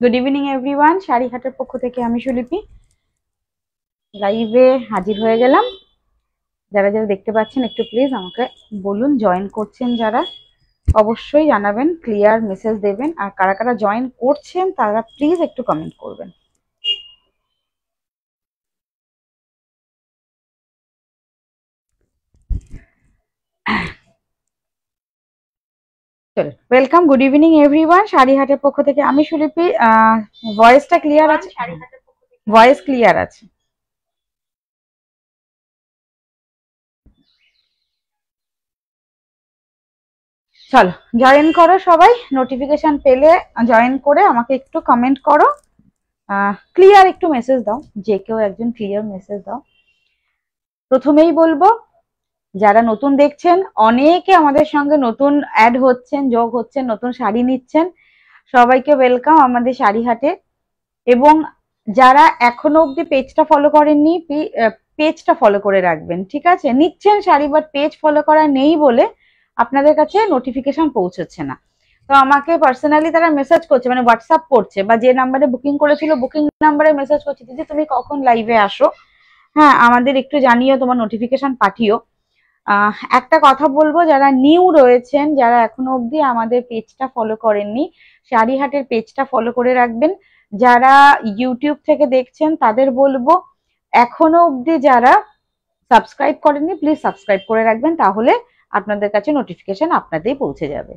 Good evening everyone, শাড়িহাটের পক্ষ থেকে আমি সুলিপি লাইভে হাজির হয়ে গেলাম। যারা যারা দেখতে পাচ্ছেন একটু প্লিজ আমাকে বলুন, জয়েন করছেন যারা অবশ্যই জানাবেন, ক্লিয়ার মেসেজ দেবেন। আর কারা কারা জয়েন করছেন তারা প্লিজ একটু কমেন্ট করবেন। চলো, ওয়েলকাম, গুড ইভিনিং এভরিওয়ান, শাড়িহাটের পক্ষ থেকে আমি সুলিপি। ভয়েসটা ক্লিয়ার আছে? ভয়েস ক্লিয়ার আছে? চলো জয়েন করো সবাই, নোটিফিকেশন পেলে জয়েন করে আমাকে একটু কমেন্ট করো, ক্লিয়ার একটু মেসেজ দাও, যে কেউ একজন ক্লিয়ার মেসেজ দাও। প্রথমেই বলবো, যারা নতুন দেখছেন, অনেকে আমাদের সঙ্গে নতুন অ্যাড হচ্ছেন, যোগ হচ্ছেন, নতুন শাড়ি নিচ্ছেন, সবাইকে ওয়েলকাম আমাদের শাড়িহাটে। এবং যারা এখনো অব্দি পেজটা ফলো করেননি, পেজটা ফলো করে রাখবেন, ঠিক আছে? নিচ্ছেন শাড়ি বাট পেজ ফলো করা নেই বলে আপনাদের কাছে নোটিফিকেশন পৌঁছচ্ছে না। তো আমাকে পার্সোনালি তারা মেসেজ করছে, মানে হোয়াটসঅ্যাপ করছে, বা যে নাম্বারে বুকিং করেছিল বুকিং নাম্বারে মেসেজ করছে, দিদি তুমি কখন লাইভে আসো, হ্যাঁ আমাদের একটু জানিও, তোমার নোটিফিকেশন পাঠিও। একটা কথা বলবো, যারা নিউ রয়েছেন, যারা এখনো অবধি আমাদের পেজটা ফলো করেননি, শাড়িহাটের পেজটা ফলো করে রাখবেন। যারা ইউটিউব থেকে দেখছেন তাদের বলবো, এখনো অবধি যারা সাবস্ক্রাইব করেননি প্লিজ সাবস্ক্রাইব করে রাখবেন, তাহলে আপনাদের কাছে নোটিফিকেশন আপনাদেরই পৌঁছে যাবে।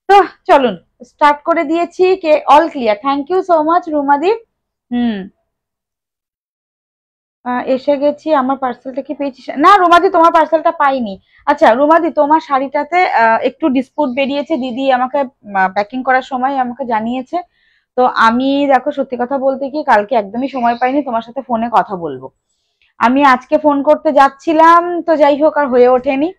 তো চলুন স্টার্ট করে দিয়েছি। কে all clear? Thank you so much রুমাদি। হুম, এসে গেছি। আমার পার্সেলটা কি পেয়েছি? না রুমাদি, তোমার পার্সেলটা পাইনি। আচ্ছা রুমাদি, তোমার শাড়িটাতে একটু ডিসপুট বেরিয়েছে, দিদি আমাকে প্যাকিং করার সময় আমাকে জানিয়েছে। তো আমি দেখো, সত্যি কথা বলতে কি, কালকে একদমই সময় পাইনি তোমার সাথে ফোনে কথা বলবো। আমি আজকে ফোন করতে যাচ্ছিলাম, তো যাই হোক আর হয়ে ওঠেনি।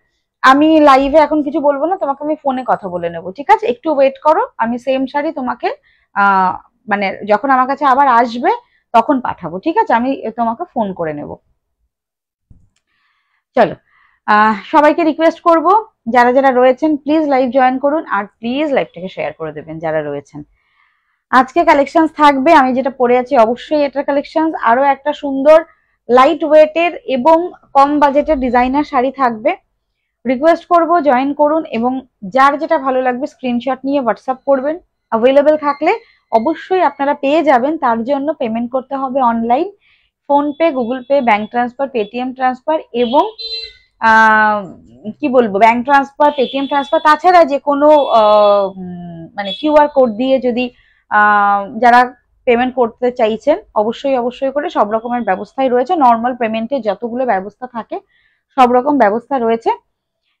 আমি লাইভে এখন কিছু বলবো না, তোমাকে আমি ফোনে কথা বলে নেবো, ঠিক আছে? একটু ওয়েট করো, আমি সেম শাড়ি তোমাকে আহ মানে যখন আমার কাছে আবার আসবে তখন পাঠাবো, ঠিক আছে? আমি তোমাকে ফোন করে নেব। চলো, সবাইকে রিকোয়েস্ট করব, যারা যারা রয়েছেন প্লিজ লাইভ জয়েন করুন, আর প্লিজ লাইভটাকে শেয়ার করে দেবেন যারা রয়েছেন। আজকে কালেকশন থাকবে, আমি যেটা পরে আছি অবশ্যই এটার কালেকশন, আরো একটা সুন্দর লাইট ওয়েটের এবং কম বাজেটের ডিজাইনার শাড়ি থাকবে। রিকোয়েস্ট করব জয়েন করুন, এবং যার যেটা ভালো লাগবে স্ক্রিনশট নিয়ে হোয়াটসঅ্যাপ করবেন। অ্যাভেলেবেল থাকলে অবশ্যই আপনারা পেয়ে যাবেন, তার জন্য পেমেন্ট করতে হবে online, PhonePe, Google pay, bank transfer, Paytm transfer, এবং কি বলবো, ব্যাংক ট্রান্সফার, পেটিএম ট্রান্সফার, তাছাড়া যে কোনো মানে কিউআর কোড দিয়ে যদি যারা পেমেন্ট করতে চাইছেন, অবশ্যই অবশ্যই করে সব রকমের ব্যবস্থাই রয়েছে, নর্মাল পেমেন্টের যতগুলো ব্যবস্থা থাকে সব রকম ব্যবস্থা রয়েছে।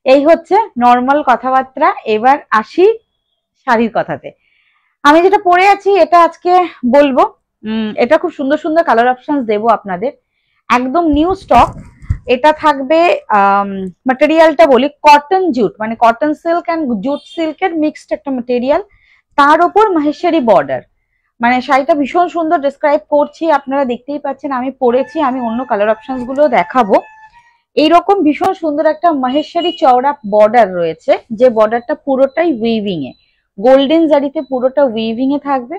এই হচ্ছে নর্মাল কথাবার্তা। এবার আসি শাড়ির কথাতে। আমি যেটা পরে আছি এটা আজকে বলবো, এটা খুব সুন্দর সুন্দর কালার অপশন দেবো আপনাদের, একদম নিউ স্টক। এটা থাকবে, ম্যাটেরিয়ালটা বলি কটন জুট, মানে কটন সিল্ক অ্যান্ড জুট সিল্কের মিক্সড একটা ম্যাটেরিয়াল, তার উপর মাহেশ্বরী বর্ডার। মানে শাড়িটা ভীষণ সুন্দর, ডিসক্রাইব করছি, আপনারা দেখতেই পাচ্ছেন আমি পরেছি, আমি অন্য কালার অপশন গুলো দেখাবো। এইরকম ভীষণ সুন্দর একটা মাহেশ্বরী চওড়া বর্ডার রয়েছে, যে বর্ডারটা পুরোটাই উইভিং এ, গোল্ডেন জারিতে পুরোটা উইভিং এ থাকবে,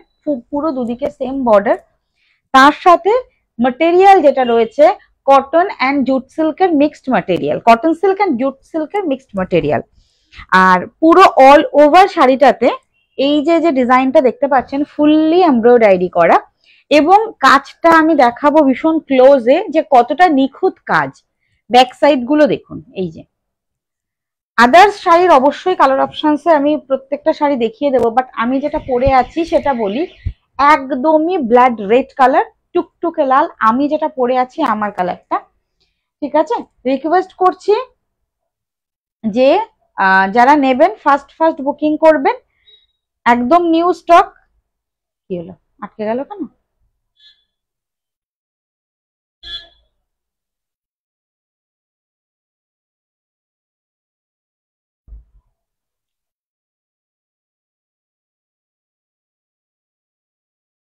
পুরো দুদিকে সেম বর্ডার। তার সাথে ম্যাটেরিয়াল যেটা রয়েছে কটন অ্যান্ড জুট সিল্কের mixed material, cotton silk and jute সিল্কের মিক্সড ম্যাটেরিয়াল। আর পুরো অল ওভার শাড়িটাতে এই যে যে ডিজাইনটা দেখতে পাচ্ছেন ফুললি এমব্রয়ডারি করা, এবং কাজটা আমি দেখাবো ভীষণ ক্লোজে যে কতটা নিখুঁত কাজ। ব্যাক সাইড গুলো দেখুন, এই যে আদার্স শাড়ির অবশ্যই কালার অপশনসে আমি প্রত্যেকটা শাড়ি দেখিয়ে দেবো, বাট আমি যেটা পরে আছি সেটা বলি, একদমই ব্লাড রেড কালার, টুকটুকে লাল। আমি যেটা পরে আছি আমার কালারটা, ঠিক আছে? রিকোয়েস্ট করছি যে যারা নেবেন ফার্স্ট ফার্স্ট বুকিং করবেন, একদম নিউ স্টক। কি হলো, আটকে গেল কেন?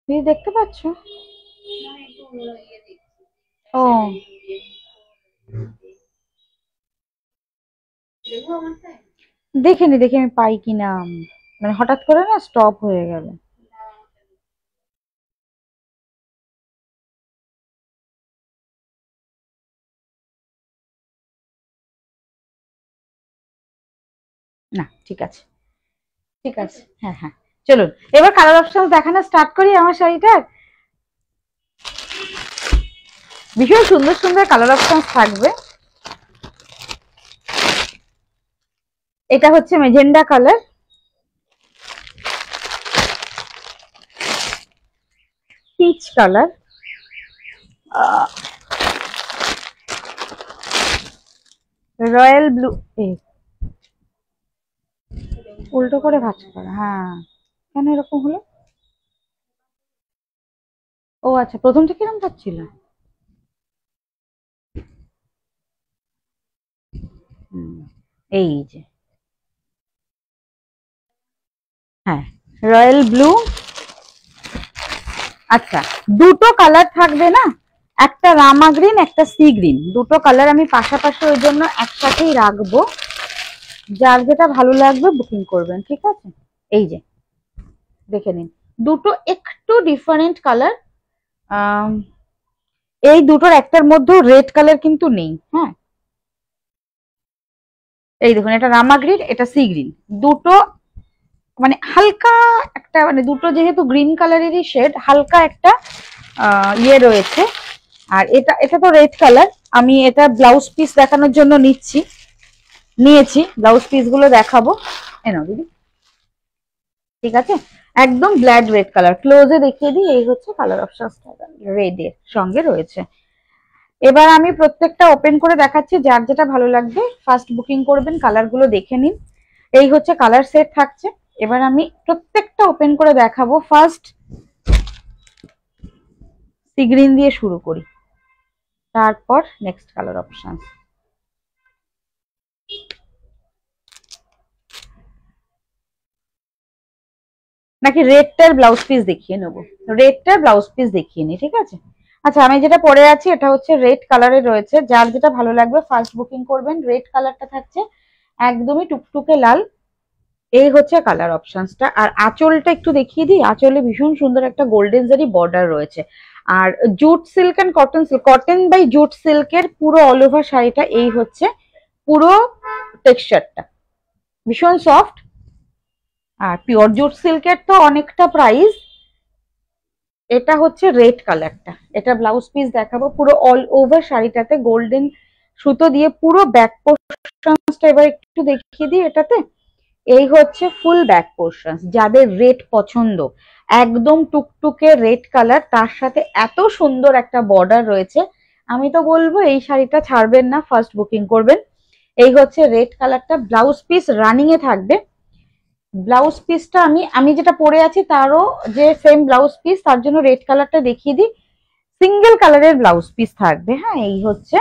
তুমি দেখতে পাচ্ছ? ও, দেখিনি, দেখি আমি পাই কিনা, মানে হঠাৎ করে না স্টপ হয়ে গেল। না ঠিক আছে, ঠিক আছে, হ্যাঁ হ্যাঁ। চলুন এবার কালার অপশন দেখানো স্টার্ট করি আমার শাড়িটার। ভীষণ সুন্দর সুন্দর কালার অপশন থাকবে। এটা হচ্ছে magenta colour, peach colour, royal blue, উল্টো করে ভাঁজ করা, হ্যাঁ কেন এরকম হলো? ও আচ্ছা, প্রথম থেকে এরকম পাচ্ছিল। এই যে হ্যাঁ রয়্যাল ব্লু। আচ্ছা দুটো কালার থাকবে না, একটা রামা গ্রিন একটা সি গ্রিন, দুটো কালার আমি পাশাপাশি ওই জন্য একসাথেই রাখবো। যার যেটা ভালো লাগবে বুকিং করবেন, ঠিক আছে। এই যে দেখে নিন, দুটো একটু ডিফারেন্ট কালার। এই দুটোর একটার মধ্যেও রেড কালার কিন্তু নেই, হ্যাঁ এই দেখুন, এটা রামা গ্রিন এটা সি গ্রিন, দুটো মানে হালকা একটা, মানে দুটো যেহেতু গ্রিন কালারেরই শেড, হালকা একটা ইয়ে রয়েছে। আর এটা এটা তো রেড কালার। আমি এটা ব্লাউজ পিস দেখানোর জন্য নিয়েছি, ব্লাউজ পিস গুলো দেখাবো। এনাও দিদি, ঠিক আছে, একদম ব্ল্যাড রেড কালার, ক্লোজে দেখিয়ে দিই। এই হচ্ছে কালার অপশনটা, রেড এর সঙ্গে রয়েছে। এবার আমি প্রত্যেকটা ওপেন করে দেখাচ্ছি, যার যেটা ভালো লাগবে ফার্স্ট বুকিং করবেন, কালার গুলো দেখে নিন। এই হচ্ছে কালার সেট থাকছে। এবার আমি প্রত্যেকটা ওপেন করে দেখাবো। ফার্স্ট সি গ্রিন দিয়ে শুরু করি, তারপর নেক্সট কালার অপশন। নাকি রেডটার ব্লাউজ পিস দেখিয়ে নেবো? রেডটার ব্লাউজ পিস দেখিয়ে নি, ঠিক আছে। আচ্ছা আমি যেটা পরে আছি এটা হচ্ছে রেড কালারের রয়েছে, যার যেটা ভালো লাগবে ফার্স্ট বুকিং করবেন। রেড কালারটা থাকছে একদমই টুকটুকে লাল। এই হচ্ছে কালার অপশনসটা। আর আঁচলটা একটু দেখিয়ে দিই, আঁচলে ভীষণ সুন্দর একটা গোল্ডেন জারি বর্ডার রয়েছে। আর jute silk and cotton silk, cotton by jute সিল্কের পুরো অল ওভার শাড়িটা এই হচ্ছে পুরো টেক্সচারটা, ভীষণ সফট। আর পিওর জুট সিল্কের তো অনেকটা প্রাইস। এটা হচ্ছে রেড কালারটা, এটা ব্লাউজ পিস দেখাবো। পুরো অল ওভার শাড়িটাতে গোল্ডেন সুতো দিয়ে পুরো ব্যাক পোর্শনটা এবার একটু দেখিয়ে দিই এটাতে। এই হচ্ছে ফুল ব্যাক পোর্শন, যাদের রেড পছন্দ, একদম টুকটুকে রেড কালার, তার সাথে এত সুন্দর একটা বর্ডার রয়েছে। আমি তো বলবো এই শাড়িটা ছাড়বেন না, ফার্স্ট বুকিং করবেন। এই হচ্ছে রেড কালারটা, ব্লাউজ পিস রানিং এ থাকবে। ব্লাউজ পিসটা আমি যেটা পরে আছি তারও যে সেম ব্লাউজ পিস, তার জন্য রেড কালারটা দেখিয়ে দিই। সিঙ্গেল কালারের ব্লাউজ পিস থাকবে, হ্যাঁ এই হচ্ছে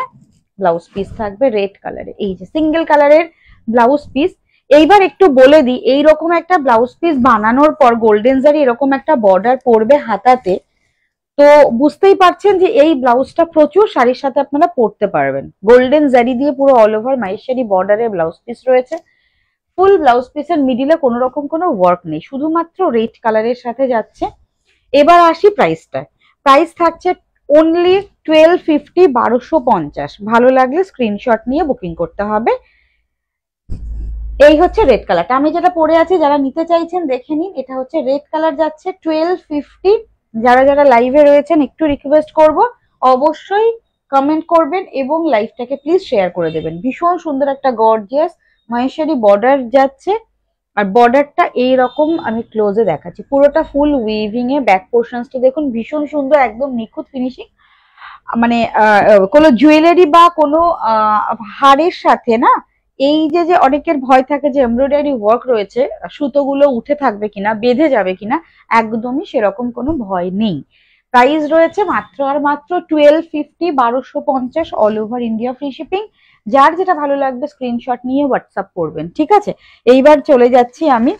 ব্লাউজ পিস থাকবে রেড কালারের, এই যে সিঙ্গেল কালারের ব্লাউজ পিস। এইবার একটু বলে দিই, এইরকম একটা ব্লাউজ পিস বানানোর পর গোল্ডেন জারি এরকম একটা বর্ডার পড়বে হাতাতে, তো বুঝতেই পারছেন যে এই ব্লাউজটা প্রচুর শাড়ির সাথে আপনারা পরতে পারবেন। গোল্ডেন জারি দিয়ে পুরো অল ওভার মাহেশ্বরী বর্ডারের ব্লাউজ পিস রয়েছে। ফুল ব্লাউজ পিসের মিডিলে কোনো রকম কোনো ওয়ার্ক নেই, শুধুমাত্র রেড কালারের সাথে যাচ্ছে। এবার আসি প্রাইসটা। প্রাইস থাকছে অনলি 1250, 1250। ভালো লাগলে স্ক্রিনশট নিয়ে বুকিং করতে হবে। এই হচ্ছে রেড কালারটা, আমি যেটা পরে আছি, যারা নিতে চাইছেন দেখে নিন। এটা হচ্ছে রেড কালার যাচ্ছে 1250। যারা যারা লাইভে রয়েছেন একটু রিকোয়েস্ট করব, অবশ্যই কমেন্ট করবেন এবং লাইভটাকে প্লিজ শেয়ার করে দেবেন। ভীষণ সুন্দর একটা গর্জিয়াস মহেশ্বরী বর্ডার যাচ্ছে। আর বর্ডারটা এইরকম, আমি ক্লোজে দেখাচ্ছি, পুরোটা ফুল উইভিং এ। ব্যাক পোর্শনসটা দেখুন ভীষণ সুন্দর, একদম নিখুঁত ফিনিশিং। মানে কোনো জুয়েলারি বা কোনো হারের সাথে না, এই যে যে অনেকের ভয় থাকে যে এমব্রয়ডারি ওয়ার্ক রয়েছে, সুতোগুলো উঠে থাকবে কিনা, বেঁধে যাবে কিনা, একদমই সেরকম কোনো ভয় নেই। প্রাইস রয়েছে মাত্র আর মাত্র 1250, 1250, all over India free shipping. যার যেটা ভালো লাগবে স্ক্রিনশট নিয়ে হোয়াটসঅ্যাপ করবেন, ঠিক আছে। এইবার চলে যাচ্ছি আমি,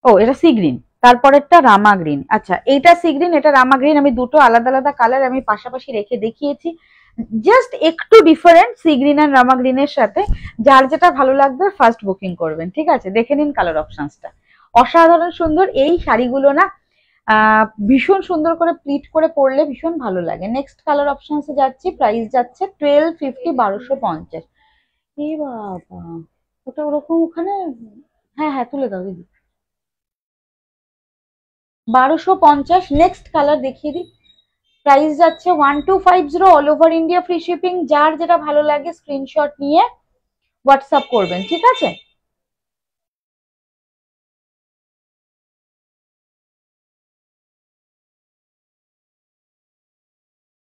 ও এটা সি গ্রিন, তারপরেরটা রামা গ্রিন। আচ্ছা এইটা সি গ্রিন, এটা রামা গ্রিন, আমি দুটো আলাদা আলাদা কালার আমি পাশাপাশি রেখে দেখিয়েছি, জাস্ট একটু ডিফারেন্ট সি গ্রিন আর রামা গ্রিনের সাথে। যার যেটা ভালো লাগবে ফার্স্ট বুকিং করবেন, ঠিক আছে। দেখে নিন কালার অপশনসটা, অসাধারণ সুন্দর। এই শাড়িগুলো না ভীষণ সুন্দর করে প্লিট করে পরলে ভীষণ ভালো লাগে। নেক্সট কালার অপশনসে যাচ্ছি, প্রাইস যাচ্ছে 1250, 1250। এ বাবা, ওটা ওরকম ওখানে। হ্যাঁ হ্যাঁ, তুলে দাও দিদি। 1250। নেক্সট কালার দেখিয়ে দিই। প্রাইস যাচ্ছে 1250, all over India free shipping. যার যেটা ভালো লাগে স্ক্রিনশট নিয়ে হোয়াটসঅ্যাপ করবেন, ঠিক আছে?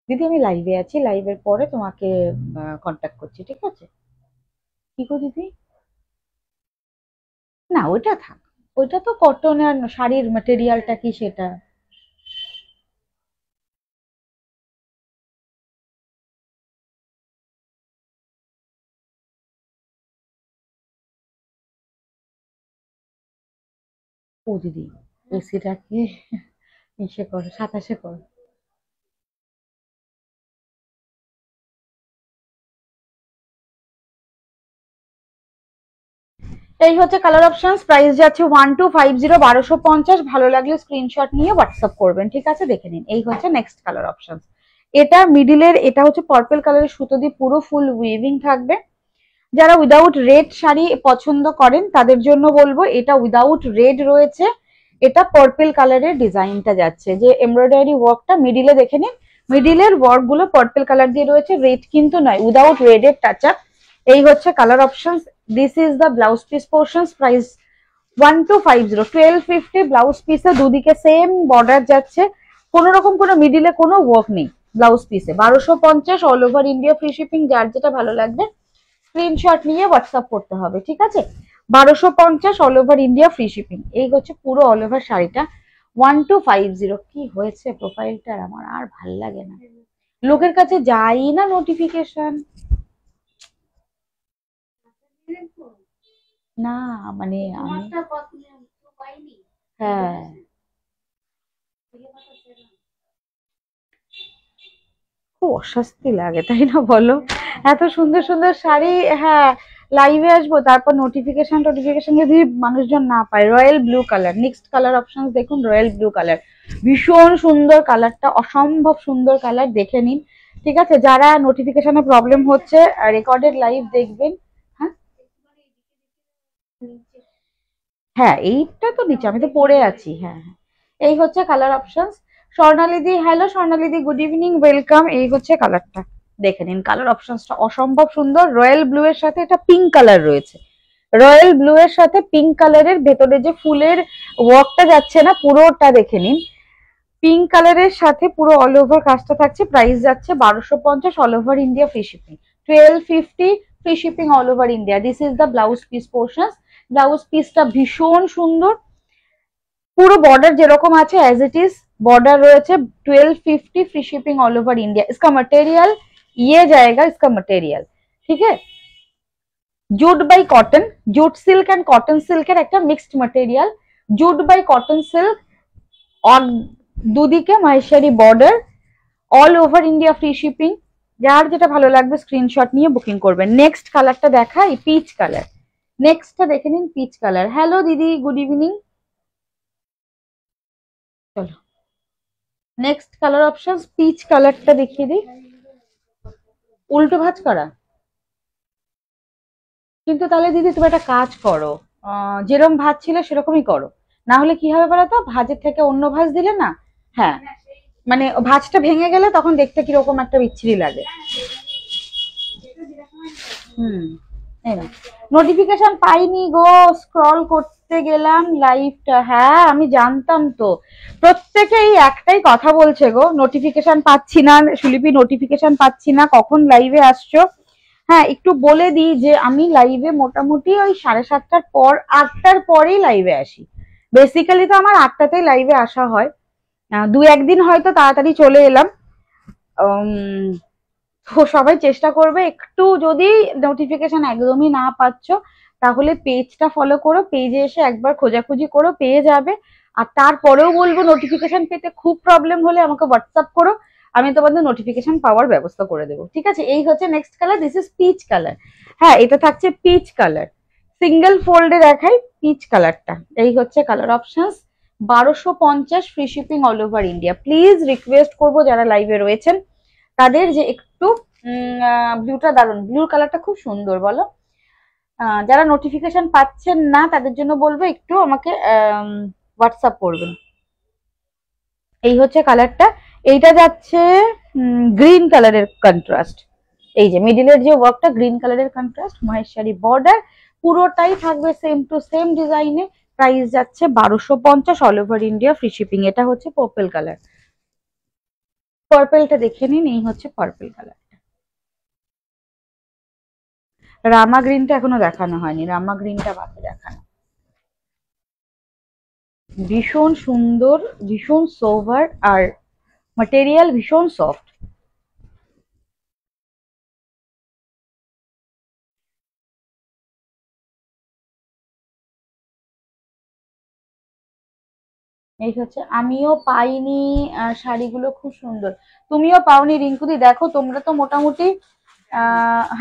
দিদি আমি লাইভে আছি, লাইভের পরে তোমাকে কন্ট্যাক্ট করছি, ঠিক আছে? কি গো দিদি? না ওইটা থাক, ওইটা তো কটনের, শাড়ির ম্যাটেরিয়ালটা কি সেটা। ও দিদি, এসিটাকে ইসে করো, 27-এ করো। এই হচ্ছে কালার অপশনস, প্রাইস যাচ্ছে 1250, 1250। ভালো লাগলে স্ক্রিনশট নিয়ে হোয়াটসঅ্যাপ করবেন, ঠিক আছে? দেখে নিন, এই হচ্ছে নেক্সট কালার অপশনস। এটা মিডিলের, এটা হচ্ছে পার্পল কালারের সুতো দিয়ে পুরো ফুল উইভিং থাকবে। যারা উইদাউট রেড শাড়ি পছন্দ করেন তাদের জন্য বলবো, এটা উইদাউট রেড রয়েছে, এটা পার্পল কালারের ডিজাইনটা যাচ্ছে, যে এমব্রয়ডারি ওয়ার্কটা মিডিলে দেখে নিন। মিডিলের ওয়ার্ক গুলো পার্পল কালার দিয়ে রয়েছে, রেড কিন্তু নয়, উইদাউট রেড এর টাচ আপ। এই হচ্ছে colour options. This is the blouse piece portions. Price 1250, 1250। Blouse পিসে দুদিকে সেম বর্ডার যাচ্ছে, কোন রকম কোনো মিডিলে কোনো ওয়ার্ক নেই ব্লাউজ পিসে। 1250, all over India free shipping. যার যেটা ভালো লাগবে স্ক্রিনশট নিয়ে হোয়াটসঅ্যাপ করতে হবে, ঠিক আছে? 1250, all over India free shipping. এই হচ্ছে পুরো অল ওভার শাড়িটা। 1250। কি হয়েছে প্রোফাইলটার, আমার আর ভাল লাগে না, লোকের কাছে যাই না নোটিফিকেশন। না মানে আমি, হ্যাঁ খুব অস্বস্তি লাগে, তাই না বলো? এত সুন্দর সুন্দর শাড়ি, হ্যাঁ লাইভে আসবো, তারপর নোটিফিকেশন টোটিফিকেশন যদি মানুষজন না পায়। Royal blue colour, next colour option দেখুন, রয়্যাল ব্লু কালার। ভীষণ সুন্দর কালারটা, অসম্ভব সুন্দর কালার, দেখে নিন, ঠিক আছে? যারা নোটিফিকেশনে প্রবলেম হচ্ছে, রেকর্ডেড লাইভ দেখবেন। হ্যাঁ হ্যাঁ, এইটা তো নিচে, আমি তো পড়ে আছি। হ্যাঁ হ্যাঁ, এই হচ্ছে কালার অপশনস। স্বর্ণালিদি, হ্যালো স্বর্ণালিদি, গুড ইভিনিং, ওয়েলকাম। এই হচ্ছে কালারটা, দেখে নিন। কালার অপশনসটা অসম্ভব সুন্দর। রয়্যাল ব্লু এর সাথে এটা পিঙ্ক কালার রয়েছে, রয়্যাল ব্লু এর সাথে পিঙ্ক কালারের ভেতরে যে ফুলের ওয়ার্কটা যাচ্ছে না, পুরোটা দেখে নিন। পিঙ্ক কালারের সাথে পুরো অল ওভার কাজটা থাকছে। প্রাইস যাচ্ছে 1250, all over India free shipping. 1250 free shipping all over India. This is the blouse piece portion. Blouse পিসটা ভীষণ সুন্দর, পুরো বর্ডার যেরকম আছে অ্যাজ ইট ইজ बॉर्डर রয়েছে। 1250 free shipping all over India. इसका मटेरियल ये जाएगा, इसका मटेरियल ठीक है, jute by cotton, jute silk and cotton সিল্কের একটা mixed material. Jute by cotton silk, और দুদিকে Maheshwari border, all over India free shipping. যার যেটা ভালো লাগবে স্ক্রিনশট নিয়ে বুকিং করবেন। নেক্সট কালারটা দেখাই, পিচ কালার। নেক্সটটা দেখে নিন, পিচ কালার। হ্যালো দিদি, গুড ইভিনিং। চলো নেক্সট কালার অপশন, পিচ কালারটা দেখিয়ে দিই। উল্টো ভাঁজ করা, কিন্তু তাহলে দিদি তুমি একটা কাজ করো, যেরকম ভাঁজ ছিল সেরকমই করো, না হলে কি হবে বলো তো, ভাঁজের থেকে অন্য ভাঁজ দিলে না, হ্যাঁ মানে ভাঁজটা ভেঙে গেলে তখন দেখতে কিরকম একটা বিচ্ছিরি লাগে। হুম, এই না, নোটিফিকেশন পাইনি গো, স্ক্রল করতে গেলাম লাইভটা। হ্যাঁ আমি জানতাম তো, প্রত্যেকেই একটাই কথা বলছে গো, নোটিফিকেশন পাচ্ছি না সুলিপি, নোটিফিকেশন পাচ্ছি না, কখন লাইভে আসছো। হ্যাঁ একটু বলে দিই যে আমি লাইভে মোটামুটি ওই 7:30টার পর, 8টার পরেই লাইভে আসি। বেসিক্যালি তো আমার 8টাতেই লাইভে আসা হয়, দু একদিন হয়তো তাড়াতাড়ি চলে এলাম। তো সবাই চেষ্টা করবে, একটু যদি নোটিফিকেশন একদমই না পাচ্ছ তাহলে পেজটা ফলো করো, পেজে এসে একবার খোঁজাখুঁজি করো, পেয়ে যাবে। আর তারপরেও বলবো নোটিফিকেশন পেতে খুব প্রবলেম হলে আমাকে হোয়াটসঅ্যাপ করো, আমি তোমাদের নোটিফিকেশন পাওয়ার ব্যবস্থা করে দেবো, ঠিক আছে? এই হচ্ছে next colour, this is peach colour. হ্যাঁ এটা থাকছে পিচ কালার, সিঙ্গেল ফোল্ডে দেখাই পিচ কালারটা। এই হচ্ছে colour options. 1250 free shipping all over India. Please request করবো যারা লাইভে রয়েছেন তাদের যে একটু ব্লুটা দারুন, ব্লু কালারটা খুব সুন্দর বলো। যারা নোটিফিকেশন পাচ্ছেন না তাদের জন্য বলবো একটু আমাকে হোয়াটসঅ্যাপ করবেন। এই হচ্ছে কালারটা, এইটা যাচ্ছে গ্রিন কালারের কন্ট্রাস্ট। এই যে মিডিলের যে ওয়ার্কটা গ্রিন কালারের কন্ট্রাস্ট, মহেশ্বরী বর্ডার, পুরোটাই থাকবে সেম টু সেম ডিজাইনে। প্রাইস যাচ্ছে 1250 all over India, free shipping. এটা হচ্ছে পার্পল কালার, পার্পলটা দেখে নিন, এই হচ্ছে পার্পল কালার। রামা গ্রিনটা এখনো দেখানো হয়নি, রামা গ্রিনটা বাকি দেখানো। ভীষণ সুন্দর, ভীষণ সোভার, আর ম্যাটেরিয়াল ভীষণ সফট। এই হচ্ছে, আমিও পাইনি শাড়িগুলো খুব সুন্দর। তুমিও পাওনি রিঙ্কুদি? দেখো তোমরা তো মোটামুটি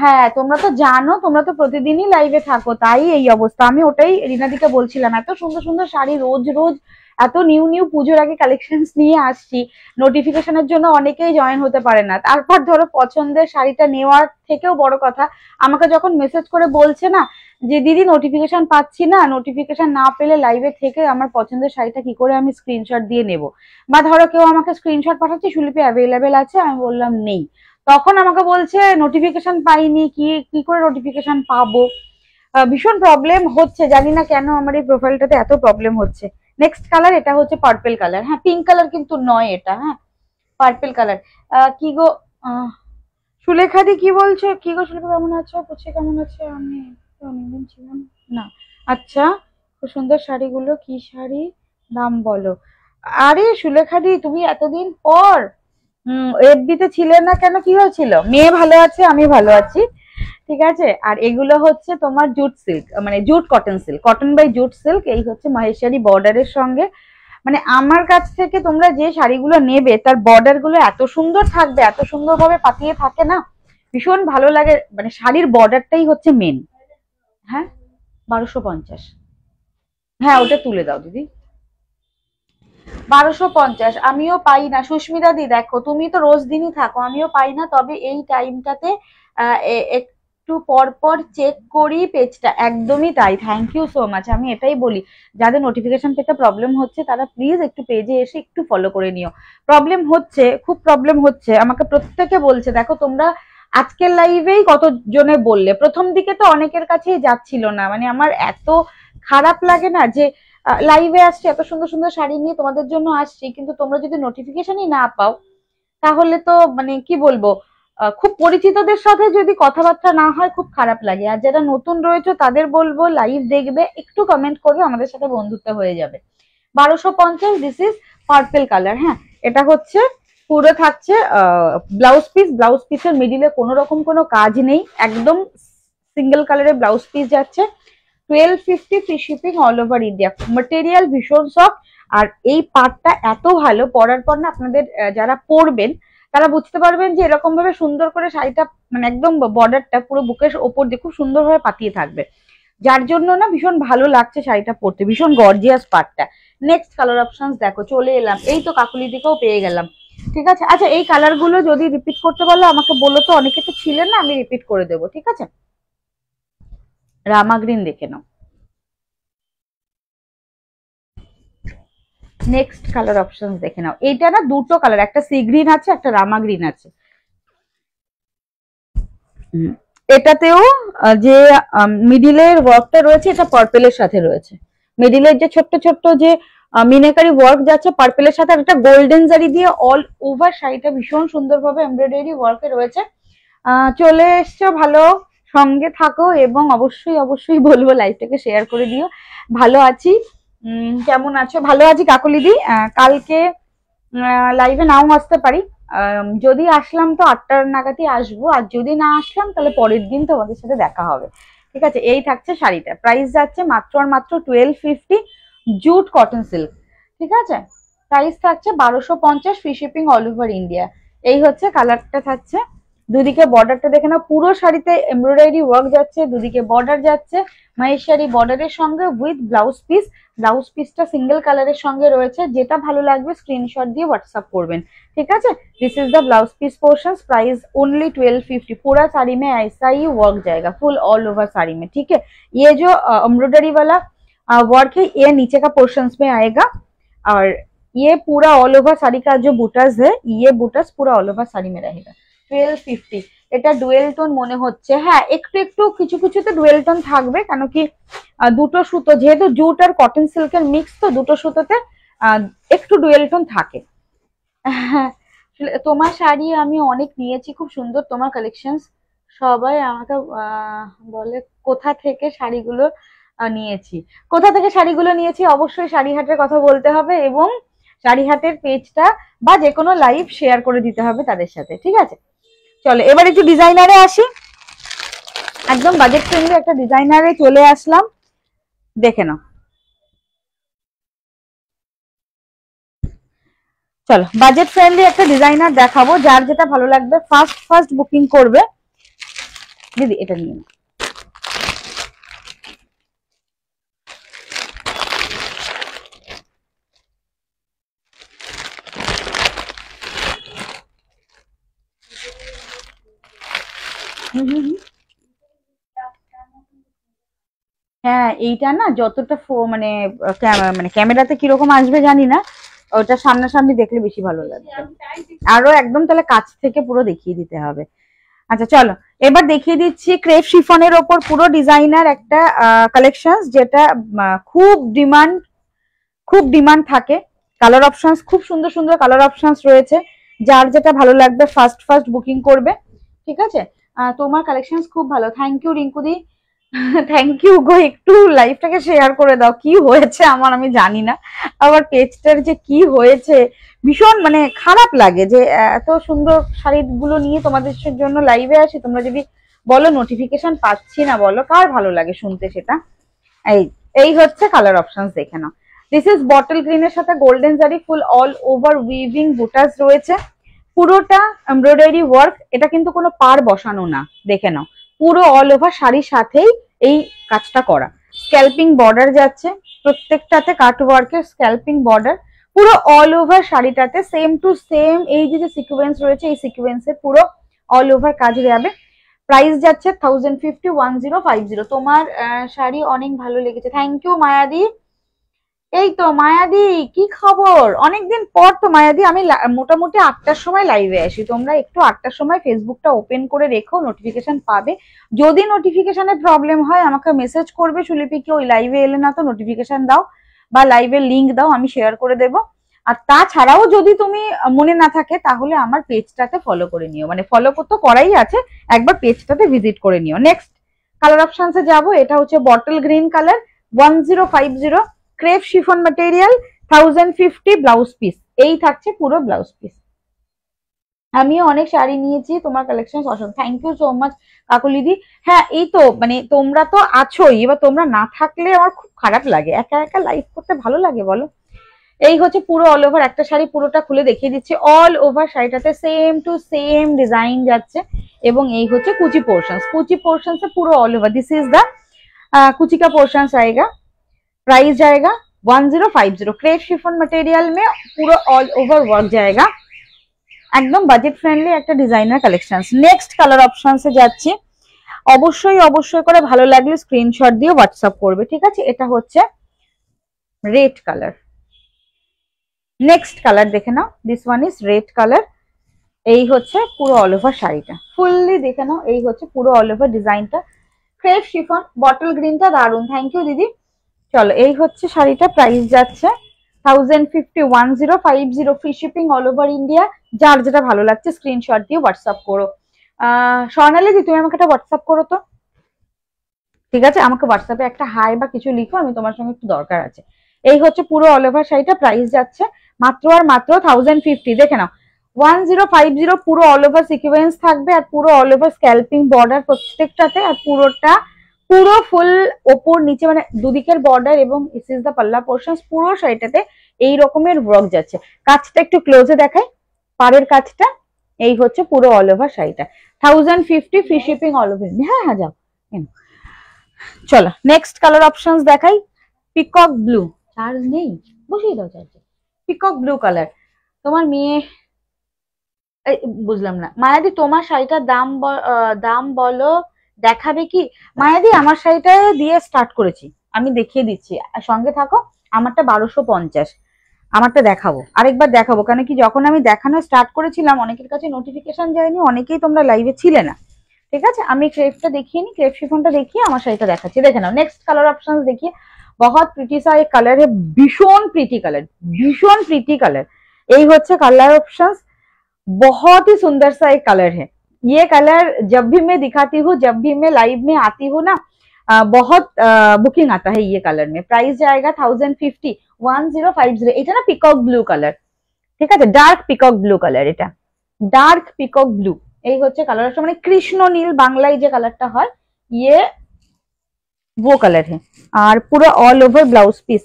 হ্যাঁ তোমরা তো জানো, তোমরা তো প্রতিদিনই লাইভে থাকো, তাই এই অবস্থা। আমি ওটাই রিনাদিকে বলছিলাম, এত সুন্দর সুন্দর শাড়ি রোজ রোজ, এত নিউ নিউ পুজোর আগে কালেকশন নিয়ে আসছি, নোটিফিকেশনের জন্য অনেকেই জয়েন হতে পারে না। তারপর ধরো পছন্দের শাড়িটা নেওয়ার থেকেও বড় কথা, আমাকে যখন মেসেজ করে বলছে না যে দিদি নোটিফিকেশন পাচ্ছি না, নোটিফিকেশন না পেলে লাইভে থেকে আমার পছন্দের শাড়িটা কি করে আমি স্ক্রিনশট দিয়ে নেব, বা ধরো কেউ আমাকে স্ক্রিনশট পাঠাচ্ছে সুলিপি অ্যাভেলেবেল আছে, আমি বললাম নেই, তখন আমাকে বলছে নোটিফিকেশন পাইনি, কি কি করে নোটিফিকেশন পাবো। ভীষণ প্রবলেম হচ্ছে, জানি না কেন আমার এই প্রোফাইলটাতে এত প্রবলেম হচ্ছে। নেক্সট কালার, এটা হচ্ছে পার্পল কালার। হ্যাঁ পিঙ্ক কালার কিন্তু নয় এটা, হ্যাঁ পার্পল কালার। কি গো সুলেখাদি কি বলছো? কি গো সুলেখা কেমন আছো? পুচি কেমন আছে? আমি অনেকদিন ছিলাম না। আচ্ছা, খুব সুন্দর শাড়িগুলো, কি শাড়ি দাম বলো? আরে সুলেখাদি তুমি এতদিন পর এফবিতে ছিলে না কেন, কি হয়েছিল? মেয়ে ভালো আছে, আমি ভালো আছি, ঠিক আছে। আর এগুলো হচ্ছে তোমার জুট সিল্ক, মানে jute cotton silk, cotton by jute silk. এই হচ্ছে মহেশ্বরী বর্ডারের সঙ্গে, মানে আমার কাছ থেকে তোমরা যে শাড়িগুলো নেবে তার বর্ডার গুলো এত সুন্দর থাকবে, এত সুন্দরভাবে পাতিয়ে থাকে না, ভীষণ ভালো লাগে। মানে শাড়ির বর্ডারটাই হচ্ছে মেন। হ্যাঁ 1250, হ্যাঁ ওটা তুলে দাও দিদি। 1250 আমিও পাই না সুস্মিতা দি, দেখো তুমি তো রোজ দিনই থাকো, আমিও পাই না, তবে এই টাইমটাতে একটু পর পর চেক করি পেজটা, একদমই তাই। Thank you so much. আমি এটাই বলি, যাদের নোটিফিকেশন পেতে প্রবলেম হচ্ছে তারা প্লিজ একটু পেজে এসে একটু ফলো করে নিও। প্রবলেম হচ্ছে, খুব প্রবলেম হচ্ছে, আমাকে প্রত্যেকে বলছে। দেখো তোমরা আজকের লাইভেই কত জনে বললে, প্রথম দিকে তো অনেকের কাছেই যাচ্ছিল না, মানে আমার এত খারাপ লাগে না যে লাইভে আসছি, এত সুন্দর সুন্দর শাড়ি নিয়ে তোমাদের জন্য আসছি, কিন্তু তোমরা যদি নোটিফিকেশনই না পাও তাহলে তো মানে কি বলবো, খুব পরিচিতদের সাথে যদি কথাবার্তা না হয় খুব খারাপ লাগে। আর যারা নতুন রয়েছে তাদের বলবো লাইভ দেখবে, একটু কমেন্ট করবে, আমাদের সাথে বন্ধুত্ব হয়ে যাবে। 1250, দিস ইজ পার্পল কালার। হ্যাঁ এটা হচ্ছে পুরো থাকছে ব্লাউজ পিস, ব্লাউজ পিসের মিডিলে কোনো রকম কোনো কাজ নেই, একদম সিঙ্গেল কালারের ব্লাউজ পিস যাচ্ছে। 1250 free shipping all over India, material ভীষণ সফট। আর এই পার্টটা এত ভালো, পরার পর না আপনাদের যারা পরবেন তারা বুঝতে পারবেন যে এরকম ভাবে সুন্দর করে শাড়িটা, মানে একদম বর্ডারটা পুরো বুকের ওপর দিয়ে খুব সুন্দরভাবে পাতিয়ে থাকবে, যার জন্য না ভীষণ ভালো লাগছে শাড়িটা পরতে, ভীষণ গর্জিয়াস পার্টটা। নেক্সট কালার অপশনস দেখো, চলে এলাম, এই তো কাকুলি দিকেও পেয়ে গেলাম, ঠিক আছে। আচ্ছা এই কালার গুলো যদি রিপিট করতে বলো আমাকে বলো তো, অনেকে তো ছিলেন না, আমি রিপিট করে দেবো, ঠিক আছে। রামা গ্রিন দেখে নাও। নেক্সট কালার অপশন দেখে নাও, এইটা না দুটো কালার, একটা সি গ্রিন আছে, একটা রামা গ্রিন আছে। এটাতেও যে মিডিলের ওয়ার্কটা রয়েছে এটা পার্পেলের সাথে রয়েছে, মিডিলের যে ছোট্ট ছোট্ট যে মিনাকারি ওয়ার্ক যাচ্ছে পার্পেলের সাথে, একটা গোল্ডেন জারি দিয়ে অল ওভার শাড়িটা ভীষণ সুন্দরভাবে এমব্রয়ডারি ওয়ার্কে রয়েছে। চলে এসছো, ভালো, সঙ্গে থাকো, এবং অবশ্যই অবশ্যই বলবো লাইভটাকে শেয়ার করে দিও। ভালো আছি, কেমন আছো? ভালো আছি কাকলিদি। কালকে লাইভে নাও আসতে পারি, যদি আসলাম তো 8টার নাগাদই আসবো, আর যদি না আসলাম তাহলে পরের দিন তোমাদের সাথে দেখা হবে, ঠিক আছে। এই থাকছে শাড়িটা, প্রাইস যাচ্ছে মাত্র আর মাত্র 1250, জুট কটন সিল্ক, ঠিক আছে। প্রাইস থাকছে 1250, free shipping all over India. এই হচ্ছে কালারটা থাকছে, দুদিকে বর্ডারটা দেখে নাও, পুরো শাড়িতে এমব্রয়ডারি ওয়ার্ক যাচ্ছে, দুদিকে বর্ডার যাচ্ছে মাহেশ্বরী বর্ডারের সঙ্গে উইথ ব্লাউজ পিস। ব্লাউজ পিসটা সিঙ্গেল কালারের সঙ্গে রয়েছে, যেটা ভালো লাগবে স্ক্রিনশট দিয়ে হোয়াটসঅ্যাপ করবেন, ঠিক আছে। This is the blouse piece portion, price only 1250। पूरा साड़ी में ऐसा ही वर्क जाएगा फुल ऑल ओवर साड़ी में, ठीक है। ये जो एम्ब्रॉयडरी वाला वर्क है ये नीचे का पोर्शंस में आएगा, और ये पूरा ऑल ओवर साड़ी का जो बुटास है ये बुटास पूरा ऑल ओवर साड़ी में रहेगा। 1250। এটা ডুয়েল টোন মনে হচ্ছে, হ্যাঁ একটু একটু কিছু কিছুতে ডুয়েল টোন থাকবে, কেন কি দুটো সুতো যেহেতু জুট আর কটন সিল্কের মিক্স, তো দুটো সুতোতে একটু ডুয়েল টোন থাকে। তোমার শাড়ি আমি অনেক নিয়েছি, খুব সুন্দর তোমার কালেকশনস। সবাই আমাকে বলে কোথা থেকে শাড়িগুলো নিয়েছি, কোথা থেকে শাড়িগুলো নিয়েছি, অবশ্যই শাড়িহাটের কথা বলতে হবে, এবং শাড়িহাটের পেজটা বা যে কোনো লাইভ শেয়ার করে দিতে হবে তাদের সাথে, ঠিক আছে। চলো এবার একটু ডিজাইনারে আসি, একদম বাজেট ফ্রেন্ডলি একটা ডিজাইনারে চলে আসলাম, দেখে নাও। চলো বাজেট ফ্রেন্ডলি একটা ডিজাইনার দেখাবো, যার যেটা ভালো লাগবে ফার্স্ট বুকিং করবে। দিদি এটা নিয়ে নাও। হ্যাঁ এইটা না যতটা মানে ক্যামেরাতে কিরকম আসবে জানি না, ওটা সামনাসামনি দেখলে বেশি ভালো লাগবে, আরো একদম তাহলে কাছ থেকে পুরো দেখিয়ে দিতে হবে। আচ্ছা চলো এবার দেখিয়ে দিচ্ছি ক্রেপ শিফনের ওপর পুরো ডিজাইনার একটা কালেকশন, যেটা খুব ডিমান্ড থাকে। কালার অপশনস খুব সুন্দর সুন্দর কালার অপশনস রয়েছে, যার যেটা ভালো লাগবে ফার্স্ট বুকিং করবে, ঠিক আছে। তোমার কালেকশন খুব ভালো, থ্যাংক ইউ রিঙ্কুদি, থ্যাংক ইউ গো। একটু লাইভটাকে শেয়ার করে দাও, কি হয়েছে আমার আমি জানি না, আবার পেজটার যে কি হয়েছে ভীষণ মানে খারাপ লাগে যে এত সুন্দর শাড়িগুলো নিয়ে তোমাদের জন্য লাইভে আসি, তোমরা যদি বলো নোটিফিকেশন পাচ্ছি না, বলো কার ভালো লাগে শুনতে সেটা। এই হচ্ছে কালার অপশনস, দেখে নাও। দিস ইজ বটল গ্রিনের সাথে গোল্ডেন জারি, ফুল অল ওভার উইভিং বুটাস রয়েছে, পুরোটা এমব্রয়ডারি ওয়ার্ক, এটা কিন্তু কোনো পার বসানো না, দেখে নাও পুরো অল ওভার শাড়ির সাথেই এই কাজটা করা। স্ক্যাল্পিং বর্ডার যাচ্ছে প্রত্যেকটাতে, কাট ওয়ার্কের স্ক্যাল্পিং বর্ডার পুরো অল ওভার শাড়িটাতে সেম টু সেম, এই যে সিকোয়েন্স রয়েছে এই সিকোয়েন্সে পুরো অল ওভার কাজ যাবে। প্রাইস যাচ্ছে 1050 তোমার শাড়ি অনেক ভালো লেগেছে, থ্যাংক ইউ মায়াদি। এই তো মায়াদি কি খবর, অনেকদিন পর তো মায়াদি। আমি মোটামুটি 8টার সময় লাইভে আসি, তোমরা একটু 8টার সময় ফেসবুকটা ওপেন করে রেখো, নোটিফিকেশন পাবে। যদি নোটিফিকেশনের প্রবলেম হয় আমাকে মেসেজ করবে, সুলিপিকে ওই লাইভে এলে না তো নোটিফিকেশন দাও বা লাইভের লিঙ্ক দাও, আমি শেয়ার করে দেব। আর তাছাড়াও যদি তুমি মনে না থাকে তাহলে আমার পেজটাতে ফলো করে নিও, মানে ফলো তো করাই আছে, একবার পেজটাতে ভিজিট করে নিও। নেক্সট কালার অপশনসে যাব, এটা হচ্ছে bottle green colour 1050, crepe chiffon material, 1050 blouse piece, এই থাকছে পুরো ব্লাউজ পিস। আমিও অনেক শাড়ি নিয়েছি, তোমার collection awesome, thank you so much কাকুলিদি। হ্যাঁ এই তো মানে তোমরা তো আছোই, এবার তোমরা না থাকলে আমার খুব খারাপ লাগে, একা একা লাইভ করতে ভালো লাগে বলো। এই হচ্ছে পুরো অল ওভার একটা শাড়ি, পুরোটা খুলে দেখিয়ে দিচ্ছি। অল ওভার শাড়িটাতে সেম টু সেম ডিজাইন যাচ্ছে, এবং এই হচ্ছে কুচি পোর্শনস পুরো all over. This is the कुची का पोर्शंस आएगा, प्राइस जाएगा 1050। क्रेप शिफन मटेरियल में पूरा ऑल ओवर वर्क जाएगा, একদম বাজেট ফ্রেন্ডলি একটা ডিজাইনার কালেকশনস। নেক্সট কালার অপশনসে যাচ্ছি, অবশ্যই করে ভালো লাগলে স্ক্রিনশট দিয়ে হোয়াটসঅ্যাপ করবে, ঠিক আছে। এটা হচ্ছে রেড কালার, নেক্সট কালার দেখে নাও, this one is red colour. এই হচ্ছে পুরো অল ওভার শাড়িটা ফুললি দেখে নাও, এই হচ্ছে পুরো অল ওভার ডিজাইনটা। ক্রেপ শিফন বটল গ্রিনটা দারুন, থ্যাংক ইউ দিদি। চলো এই হচ্ছে শাড়িটা, প্রাইস যাচ্ছে 1050 free shipping all over India. যার যেটা ভালো লাগছে স্ক্রিনশট দিয়ে হোয়াটসঅ্যাপ করো। স্বর্ণালী দি তুমি আমাকে একটা হোয়াটসঅ্যাপ করো তো, ঠিক আছে, আমাকে হোয়াটসঅ্যাপে একটা হাই বা কিছু লিখো, আমি তোমার সঙ্গে একটু দরকার আছে। এই হচ্ছে পুরো অল ওভার শাড়িটা, প্রাইস যাচ্ছে মাত্র আর মাত্র 1050। দেখে নাও 1050 পুরো অল ওভার সিকোয়েন্স থাকবে, আর পুরো অল ওভার স্ক্যাল্পিং বর্ডার প্রত্যেকটাতে, আর পুরো ফুল ওপর নিচে মানে দুদিকের বর্ডার, এবং দিস ইজ দা পাল্লা পোর্শন, পুরো শাড়িটাতে এই রকমের ওয়ার্ক যাচ্ছে। কাজটা একটু ক্লোজে দেখাই, পাড়ের কাজটা এই হচ্ছে পুরো অল ওভার শাড়িটা। 1050 ফ্রি শিপিং অল ওভার। হ্যাঁ হ্যাঁ যাও। চলো নেক্সট কালার অপশনস দেখাই। পিকক ব্লু, চার্জ নেই, বসিয়ে দাও চার্জে। Peacock blue colour. তোমার মেয়ে, বুঝলাম না মায়াদি, তোমার শাড়িটার দাম বলো, দেখাবে কি? মায়াদি আমার শাড়িটা দিয়ে স্টার্ট করেছি, আমি দেখিয়ে দিচ্ছি, সঙ্গে থাকো। আমারটা 1250, আমারটা দেখাবো, আরেকবার দেখাবো, কারণ কি যখন আমি দেখানো স্টার্ট করেছিলাম অনেকের কাছে নোটিফিকেশন যায়নি, অনেকেই তোমরা লাইভে ছিলে না। ঠিক আছে, আমি ক্রেপটা দেখিয়ে নি, ক্রেপ শিফনটা দেখিয়ে আমার শাড়িটা দেখাচ্ছি, দেখে নাও। নেক্সট কালার অপশন দেখিয়ে, बहुत प्रीटी सा एक कलर है, भीषण प्रीटी कलर, भीषण प्रीटी कलर। यही होच्छे कलर ऑप्शंस, बहुत ही सुंदर सा एक कलर है। ये कलर जब भी मैं दिखाती हूँ, जब भी मैं लाइव में आती हूँ ना, बहुत बुकिंग आता है ये कलर में। प्राइस जाएगा 1050, 1050। এটা না পিকক ব্লু কালার, ঠিক আছে, ডার্ক পিকক ব্লু কালার, এটা ডার্ক পিকক ব্লু। এই হচ্ছে কালারটা, মানে কৃষ্ণ নীল বাংলায় যে কালারটা হয়, ये वो कलर है। আর পুরো all over blouse piece,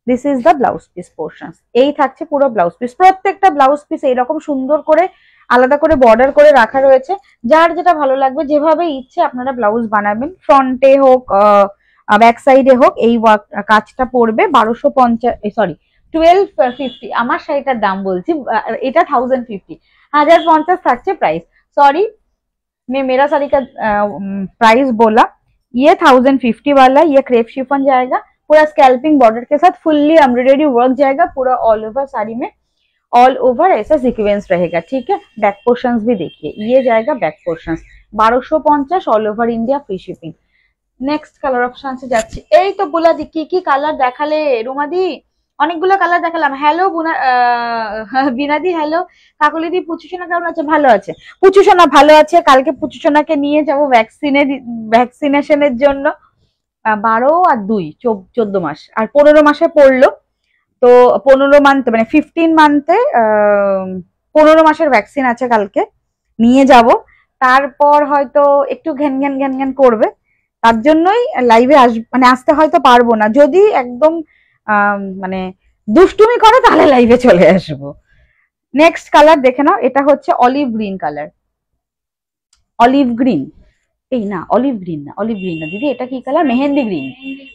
this is the blouse piece portion. এই থাকছে পুরো ব্লাউজ পিস, প্রত্যেকটা ব্লাউজ পিস এইরকম সুন্দর করে আলাদা করে বর্ডার করে রাখা রয়েছে। যার যেটা ভালো লাগবে, যেভাবে ইচ্ছে আপনারা ব্লাউজ বানাবেন, ফ্রন্টে হোক ব্যাক সাইডে হোক, এই কাজটা পড়বে 1250, সরি 1250। আমার শাড়িটার দাম বলছি, এটা 1050, 1050 থাকছে প্রাইস। सॉरी मैं मेरा साड़ी का प्राइस बोला, ये 1050 वाला, ये क्रेप शिफॉन जाएगा, पूरा स्कैल्पिंग बॉर्डर के साथ फुल्ली एम्ब्रॉयडरी वर्क जाएगा पूरा ऑल ओवर साड़ी में, ऑल ओवर ऐसा सीक्वेंस रहेगा। ठीक है, बैक पोर्शंस भी देखिए, ये जाएगा back portions, 1250 all over India free shipping. Next colour option से যাচ্ছি। এই তো বুলা দি, কি কি কালার দেখালে রুমাদি? অনেকগুলো কালার দেখালাম। হ্যালো বিনাদি, হ্যালো কাকলিদি, পুচুসোনা কেমন আছে? ভালো আছে, পুচুসোনা ভালো আছে। কালকে পুচুসোনাকে নিয়ে যাবো ভ্যাকসিনেশনের জন্য। 12 আর 2 14 মাস, আর 15 মাসে পড়লো, তো 15 মান্থ মানে 15 মান্থে 15 মাসের ভ্যাকসিন আছে, কালকে নিয়ে যাব। তারপর হয়তো একটু ঘ্যান ঘ্যান ঘ্যান ঘ্যান করবে, তার জন্যই লাইভে মানে আসতে হয়তো পারবো না। যদি একদম মানে দুষ্টুমি করে তাহলে লাইভে চলে আসবো। নেক্সট কালার দেখে নাও, এটা হচ্ছে olive green colour, olive green, এই না অলিভ গ্রিন না, অলিভ গ্রিন না দিদি, এটা কি colour? Mehndi green,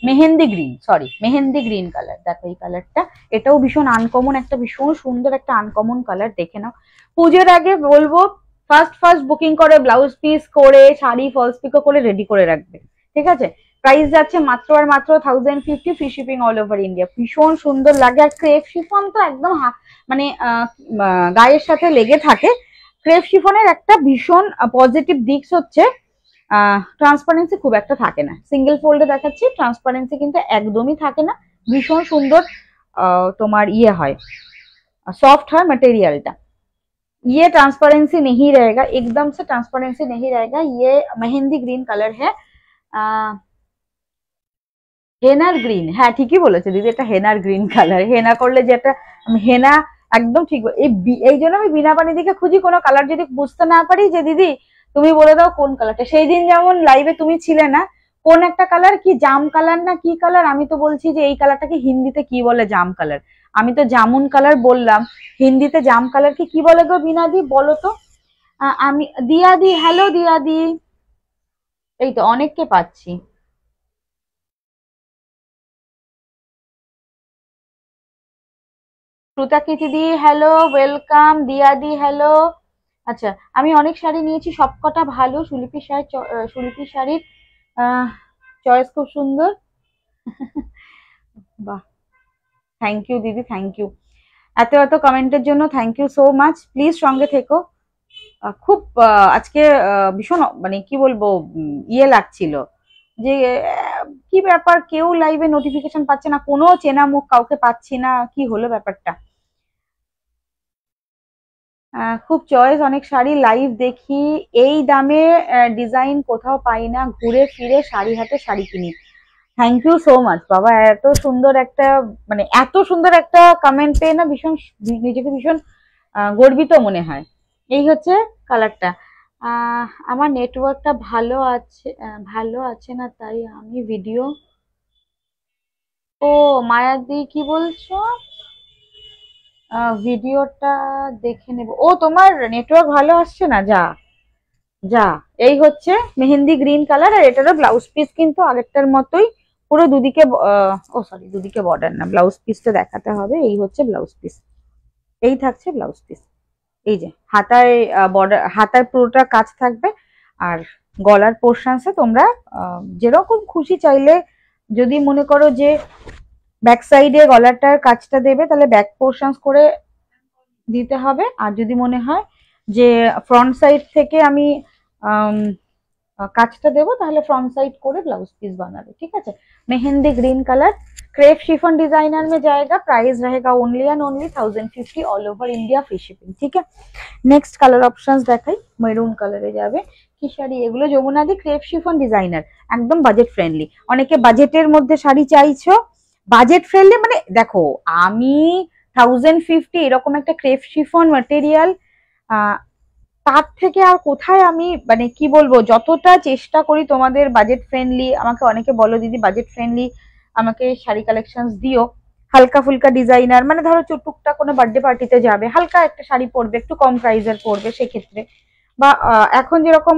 mehndi green, sorry mehndi green colour. দেখো এই কালারটা, এটাও ভীষণ আনকমন, একটা ভীষণ সুন্দর একটা আনকমন কালার। দেখে নাও, পুজোর আগে বলবো ফার্স্ট বুকিং করে ব্লাউজ পিস করে শাড়ি ফলস পিকো করে রেডি করে রাখবে। ঠিক আছে, প্রাইস যাচ্ছে মাত্র আর মাত্র 1050, free shipping all over India. ভীষণ সুন্দর লাগে, আর ক্রেপ শিফন তো একদম মানে গায়ের সাথে লেগে থাকে। ক্রেপ শিফনের একটা ভীষণ পজিটিভ দিক হচ্ছে ট্রান্সপারেন্সি খুব একটা থাকে না। সিঙ্গেল ফোল্ডে দেখাচ্ছি, ট্রান্সপারেন্সি কিন্তু একদমই থাকে না, ভীষণ সুন্দর তোমার ইয়ে হয়, सॉफ्ट है मटेरियलটা। ये ट्रांसपेरेंसी नहीं रहेगा, एकदम से ट्रांसपेरेंसी नहीं रहेगा। ये मेहंदी ग्रीन कलर है, হেনার গ্রিন, হ্যাঁ ঠিকই বলেছে দিদি, এটা হেনার গ্রিন কালার। হেনা করলে যেটা হেনা, একদম ঠিক। এই জন্য আমি বিনা পানি দিকে খুঁজি, কোনো কালার যদি বুঝতে না পারি যে দিদি তুমি বলে দাও কোন কালারটা। সেই দিন যেমন লাইভে তুমি ছিলে না, কোন একটা কালার কি জাম কালার না কি কালার, আমি তো বলছি যে এই কালারটাকে হিন্দিতে কি বলে, জাম কালার। আমি তো জামুন কালার বললাম, হিন্দিতে জাম কালারকে কি বলে গো বিনাদি বলো তো? আমি দিয়াদি, হ্যালো দিয়াদি, এই তো অনেককে পাচ্ছি। শ্রুতাকৃতি দি হ্যালো, ওয়েলকাম। দিয়াদি হ্যালো। আচ্ছা, আমি অনেক শাড়ি নিয়েছি, সবকটা ভালো। সুলিপি শাড়ির চয়েস খুব সুন্দর। বাহ, থ্যাংক ইউ দিদি, থ্যাংক ইউ এত এত কমেন্টের জন্য, thank you so much. Please সঙ্গে থেকো। খুব আজকে ভীষণ মানে কি বলবো, ইয়ে লাগছিল যে কি ব্যাপার, কেউ লাইভে নোটিফিকেশন পাচ্ছে না, কোনো চেনা মুখ কাউকে পাচ্ছি না, কি হলো ব্যাপারটা। খুব চয়েস, অনেক শাড়ি লাইভ দেখি, এই দামে ডিজাইন কোথাও পাই না, ঘুরে ফিরে শাড়ি হাতে শাড়ি কিনি। থ্যাংক ইউ সো মাচ বাবা, এত সুন্দর একটা মানে এত সুন্দর একটা কমেন্ট পেয়ে না ভীষণ নিজেকে ভীষণ গর্বিত মনে হয়। এই হচ্ছে কালারটা। আমার নেটওয়ার্কটা ভালো আছে না, তাই আমি ভিডিও। ও মায়াদি কি বলছো? ভিডিওটা দেখে নেব। ও তোমার নেটওয়ার্ক ভালো আসছে না, যা যা। এই হচ্ছে মেহেন্দি গ্রিন কালার, আর এটারও ব্লাউজ পিস কিন্তু আগেরটার মতোই পুরো দুদিকে ও সরি, দুদিকে বর্ডার না, ব্লাউজ পিসটা দেখাতে হবে। এই হচ্ছে ব্লাউজ পিস, এই থাকছে ব্লাউজ পিস। এই যে হাতায় বর্ডার, হাতায় পুরোটা কাজ থাকবে। আর গলার পোর্শনসে তোমরা যেরকম খুশি চাইলে, যদি মনে করো যে ব্যাক সাইডে গলাটার কাজটা দেবে তাহলে ব্যাক পোর্শনস করে দিতে হবে। আর যদি মনে হয় যে ফ্রন্ট সাইড থেকে আমি আম, কাজটা দেবো তাহলে ফ্রন্ট साइड করে ब्लाउज पीस बनाবে। ठीक है, mehndi green colour, crepe chiffon designer में जाएगा। प्राइस रहेगा only and only 1050 all over India, free shipping. ठीक है, नेक्स्ट কালার অপশনস দেখাই। মেরুন কালারে যাবে কি শাড়ি এগুলো, যমুনাদি ক্রেপ শিফন ডিজাইনার, একদম বাজেট ফ্রেন্ডলি। অনেকে বাজেটের মধ্যে শাড়ি চাইছো, বাজেট ফ্রেন্ডলি মানে দেখো আমি 1050 এরকম একটা ক্রেপ শিফন ম্যাটেরিয়াল, তার থেকে আর কোথায় আমি মানে কি বলবো, যতটা চেষ্টা করি তোমাদের বাজেট ফ্রেন্ডলি, আমাকে অনেকে বলো দিদি বাজেট ফ্রেন্ডলি আমাকে শাড়ি কালেকশনস দিও, হালকা ফুলকা ডিজাইনার, মানে ধরো টুকটাক কোনো বার্থডে পার্টিতে যাবে, হালকা একটা শাড়ি পরবে, একটু কম প্রাইসের পরবে সেক্ষেত্রে। বা এখন যেরকম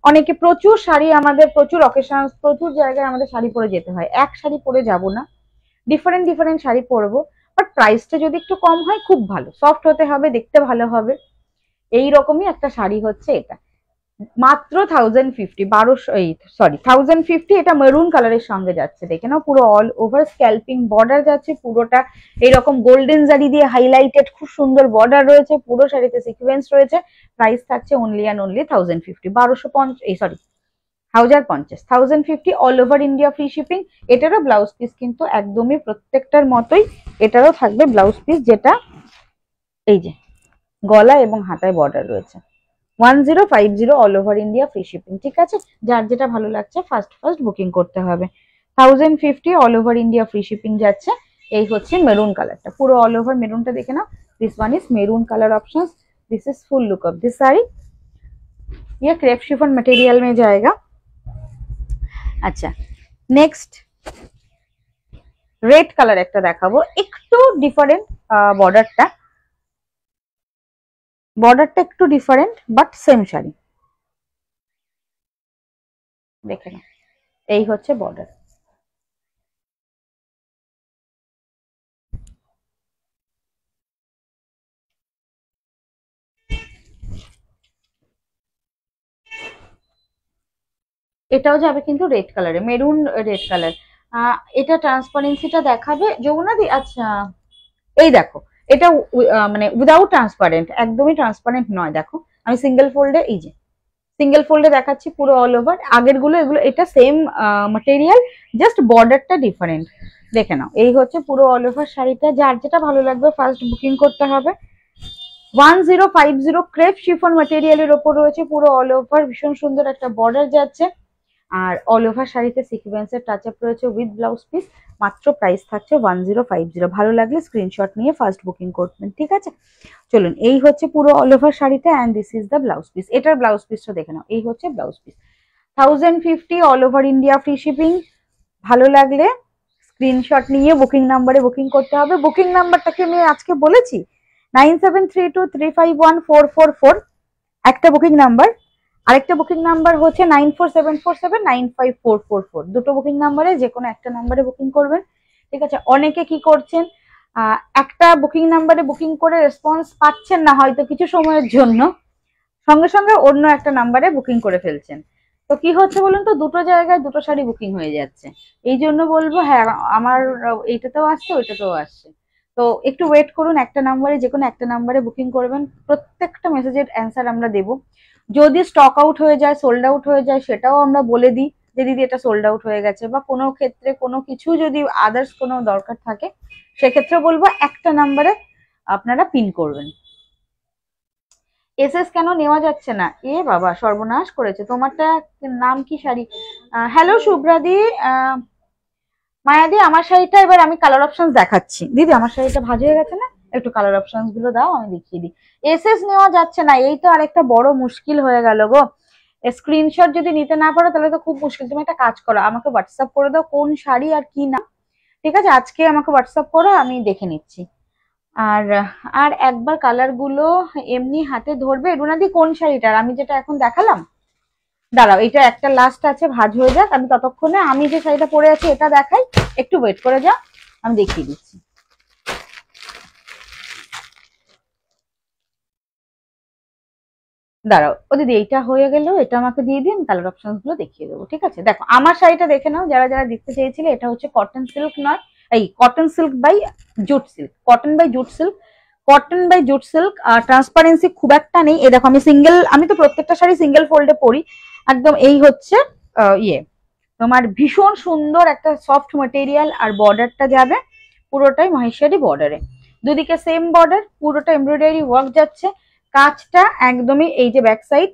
অনেকে প্রচুর শাড়ি, আমাদের প্রচুর অকেশন, প্রচুর জায়গায় আমাদের শাড়ি পরে যেতে হয়, এক শাড়ি পরে যাব না, ডিফারেন্ট ডিফারেন্ট শাড়ি পরবো, বাট প্রাইসটা যদি একটু কম হয় খুব ভালো, সফট হতে হবে, দেখতে ভালো হবে, এই রকমই একটা শাড়ি হচ্ছে এটা। মাত্র 1050, 1200, এই সরি 1050। এটা মেরুন কালারের সঙ্গে যাচ্ছে, দেখে নাও পুরো অল ওভার স্ক্যাল্পিং বর্ডার যাচ্ছে, পুরোটা এইরকম গোল্ডেন জারি দিয়ে হাইলাইটেড, খুব সুন্দর বর্ডার রয়েছে, পুরো শাড়িতে সিকোয়েন্স রয়েছে। প্রাইস থাকছে অনলি অ্যান্ড অনলি 1050, 1250, এই sorry 1050, 1050 all over India, free shipping. এটারও ব্লাউজ পিস কিন্তু একদমই প্রত্যেকটার মতোই এটারও থাকবে ব্লাউজ পিস, যেটা এই যে গলা এবং হাতায় বর্ডার রয়েছে। 1050 all over India, free shipping. ঠিক আছে, যার যেটা ভালো লাগছে ফার্স্ট ফার্স্ট বুকিং করতে হবে। 1050 all over India, free shipping যাচ্ছে। এই হচ্ছে মেরুন কালারটা, পুরো অল ওভার মেরুনটা দেখে নাও। This one is maroon colour options. This is full look of this sari, ये क्रेप शिफॉन मटेरियल में जाएगा। अच्छा, नेक्स्ट रेड कलर একটা দেখাবো, একটু ডিফারেন্ট বর্ডারটা, বর্ডারটা একটু ডিফারেন্ট বাট সেম শাড়ি, দেখে নাও এই হচ্ছে বর্ডার। এটাও যাবে কিন্তু রেড কালারে, মেরুন রেড কালার। এটা ট্রান্সপারেন্সিটা দেখাবে যমুনাদি। আচ্ছা, এই দেখো এটা মানে উইদাউট ট্রান্সপারেন্ট, একদমই ট্রান্সপারেন্ট নয়। দেখো আমি সিঙ্গেল ফোল্ডে, এই যে সিঙ্গেল ফোল্ডে দেখাচ্ছি পুরো অল ওভার। আগের গুলো এগুলো, এটা সেম ম্যাটেরিয়াল, জাস্ট বর্ডারটা ডিফারেন্ট। দেখে নাও এই হচ্ছে পুরো অল ওভার শাড়িটা, যার যেটা ভালো লাগবে ফার্স্ট বুকিং করতে হবে। 1050 ক্রেপ শিফন ম্যাটেরিয়ালের ওপর রয়েছে পুরো অল ওভার, ভীষণ সুন্দর একটা বর্ডার যাচ্ছে। আর অল ওভার শাড়িতে সিকোয়েন্সের টাচ আপ রয়েছে উইথ ব্লাউজ পিস। মাত্র প্রাইস থাকছে 1050। ভালো লাগলে স্ক্রিনশট নিয়ে ফার্স্ট বুকিং করবেন। ঠিক আছে, চলুন এই হচ্ছে পুরো অল ওভার শাড়িটা, and this is the blouse piece. এটার ব্লাউজ পিসটা দেখে নাও, এই হচ্ছে blouse piece. 1050 all over India, free shipping. ভালো লাগলে স্ক্রিনশট নিয়ে বুকিং নাম্বারে বুকিং করতে হবে। বুকিং নাম্বারটাকে আমি আজকে বলেছি 9732351444, একটা বুকিং নাম্বার। আরেকটা বুকিং নাম্বার হচ্ছে 9474795444। দুটো বুকিং নাম্বারে যে কোনো একটা নাম্বারে বুকিং করবেন। ঠিক আছে, অনেকে কি করছেন, একটা বুকিং নাম্বারে বুকিং করে রেসপন্স পাচ্ছেন না হয়তো কিছু সময়ের জন্য, সঙ্গে সঙ্গে অন্য একটা নাম্বারে বুকিং করে ফেলছেন। তো কি হচ্ছে বলুন তো, দুটো জায়গায় দুটো শাড়ি বুকিং হয়ে যাচ্ছে। এই জন্য বলবো হ্যাঁ, আমার এইটাতেও আসছে ওইটাতেও আসছে, তো একটু ওয়েট করুন। একটা নাম্বারে, যে কোনো একটা নাম্বারে বুকিং করবেন, প্রত্যেকটা মেসেজের অ্যান্সার আমরা দেবো। যদি স্টক আউট হয়ে যায়, সোল্ড আউট হয়ে যায়, সেটাও আমরা বলে দিই যে দিদি এটা সোল্ড আউট হয়ে গেছে, বা কোনো ক্ষেত্রে কোনো কিছু যদি আদার্স কোনো দরকার থাকে সেক্ষেত্রে বলবো একটা নাম্বারে আপনারা পিন করবেন। এসএস কেন নেওয়া যাচ্ছে না? এ বাবা, সর্বনাশ করেছে। তোমারটা নাম কি শাড়ি? হ্যালো শুভ্রাদি, মায়াদি, আমার শাড়িটা এবার আমি কালার অপশন দেখাচ্ছি। দিদি আমার শাড়িটা ভাজ হয়ে গেছে না, একটু কালার অপশন গুলো দাও, আমি দেখিয়ে দিই। এসএস নেওয়া যাচ্ছে না, এই তো আরেকটা বড় মুশকিল হয়ে গেল গো। স্ক্রিনশট যদি নিতে না পারো তাহলে তো খুব মুশকিল। তুমি একটা কাজ করো, আমাকে হোয়াটসঅ্যাপ করে দাও কোন শাড়ি আর কি না। ঠিক আছে, আজকে আমাকে হোয়াটসঅ্যাপ করো, আমি দেখে নিচ্ছি। আর আর একবার কালার গুলো এমনি হাতে ধরবে। রুনাদি কোন শাড়িটার? আমি যেটা এখন দেখালাম, দাঁড়াও এটা একটা লাস্ট আছে, ভাঁজ হয়ে যাক, আমি ততক্ষণে আমি যে শাড়িটা পরে আছি এটা দেখাই, একটু ওয়েট করে যাও, আমি দেখিয়ে দিচ্ছি। দাঁড়াও ও দিদি, এইটা হয়ে গেল, এটা আমাকে দিয়ে দিন, কালার অপশন গুলো দেখিয়ে দেবো। ঠিক আছে, দেখো আমার শাড়িটা দেখে নাও যারা যারা দেখতে চেয়েছিলে। এটা হচ্ছে কটন সিল্ক নয়, এই cotton silk by jute silk, cotton by jute silk, cotton by jute silk. Transparency খুব একটা নেই। এই দেখো আমি সিঙ্গেল, আমি তো প্রত্যেকটা শাড়ি সিঙ্গেল ফোল্ডে পরি একদম। এই হচ্ছে ইয়ে তোমার ভীষণ সুন্দর একটা সফট মেটেরিয়াল, আর বর্ডারটা যাবে পুরোটাই মহেশ্বরী বর্ডারে, দুদিকে সেম বর্ডার, পুরোটা এমব্রয়ডারি ওয়ার্ক যাচ্ছে। কাজটা একদমই এই যে ব্যাক সাইড